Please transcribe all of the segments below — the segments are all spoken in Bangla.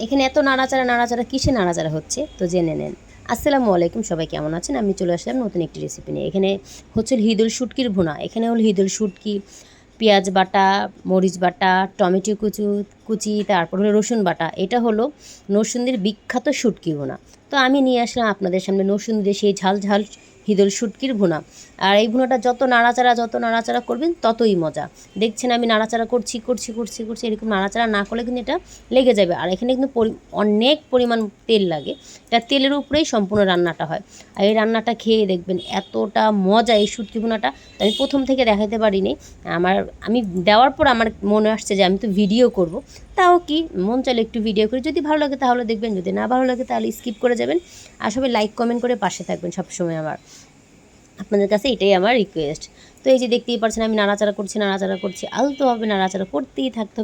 এখানে এত নাড়াচাড়া কিসে নাড়াচাড়া হচ্ছে তো জেনে নেন। আসসালামু আলাইকুম, সবাই কেমন আছেন? আমি চলে আসলাম নতুন একটি রেসিপি নিয়ে। এখানে হচ্ছে হিদুল শুটকির ভুনা। এখানে হলো হিদুল শুটকি, পেঁয়াজ বাটা, মরিচ বাটা, টমেটো কুচি, তারপর হলো রসুন বাটা। এটা হলো নরসিংদীর বিখ্যাত শুটকি ভুনা। তো আমি নিয়ে আসলাম আপনাদের সামনে নরসিংদীর সেই ঝাল ঝাল হিদুল শুটকির ভুনা। আর এই ভুনাটা যত নাড়াচাড়া করবেন ততই মজা। দেখছেন আমি নাড়াচাড়া করছি, এরকম নাড়াচাড়া না করলে কিন্তু এটা লেগে যাবে। আর এখানে কিন্তু অনেক পরিমাণ তেল লাগে। এটা তেলের উপরেই সম্পূর্ণ রান্নাটা হয়। আর এই রান্নাটা খেয়ে দেখবেন এতটা মজা এই শুটকি ভুনাটা। আমি প্রথম থেকে দেখাতে পারিনি। আমি দেওয়ার পর আমার মনে আসছে যে আমি তো ভিডিও করব, তাও কি মন চাইলে একটু ভিডিও করি। যদি ভালো লাগে তাহলে দেখবেন, যদি না ভালো লাগে তাহলে স্কিপ করে যাবেন। আর সবাই লাইক কমেন্ট করে পাশে থাকবেন সবসময়। আপনাদের কাছে এটাই আমার রিকোয়েস্ট। তো এই যে দেখতেই পাচ্ছেন আমি নাড়াচাড়া করছি, আলতোভাবে নাড়াচাড়া করতেই থাকতে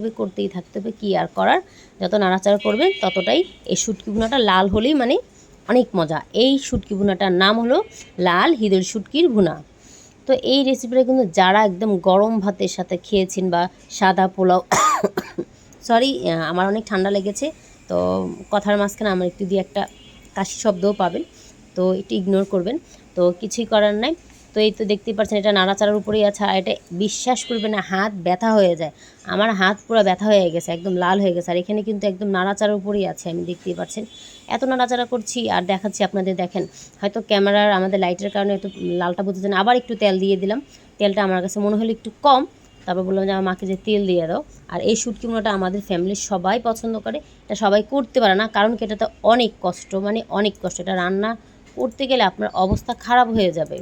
হবে, কী আর করার। যত নাড়াচাড়া করবেন ততটাই এই শুটকি ভুনাটা লাল হলেই মানে অনেক মজা। এই শুটকি ভুনাটার নাম হলো লাল হিদুল শুটকির ভুনা। তো এই রেসিপিটা কিন্তু যারা একদম গরম ভাতের সাথে খেয়েছেন বা সাদা পোলাও সরি, আমার অনেক ঠান্ডা লেগেছে, তো কথার মাঝখানে আমার একটু দিয়ে একটা কাশি শব্দও পাবেন, তো একটু ইগনোর করবেন। তো কিছুই করার নাই। তো এই তো দেখতেই পাচ্ছেন এটা নাড়াচাড়ার উপরেই আছে। আর এটা বিশ্বাস করবেন না, হাত ব্যথা হয়ে যায়। আমার হাত পুরো ব্যথা হয়ে গেছে, একদম লাল হয়ে গেছে। আর এখানে কিন্তু একদম নাড়াচাড়ার উপরেই আছে, আমি দেখতেই পাচ্ছেন এত নাড়াচাড়া করছি আর দেখাচ্ছি আপনাদের। দেখেন হয়তো ক্যামেরার আমাদের লাইটের কারণে একটু লালটা বুঝতে না। আবার একটু তেল দিয়ে দিলাম। তেলটা আমার কাছে মনে হলো একটু কম, তারপর বললাম যে আমার মাকে যে তেল দিয়ে দাও। আর এই শুটকি ভুনাটা আমাদের ফ্যামিলির সবাই পছন্দ করে। এটা সবাই করতে পারে না, কারণ কি এটাতে অনেক কষ্ট, মানে অনেক কষ্ট। এটা রান্না করতে গেলে আপনার অবস্থা খারাপ হয়ে যাবে।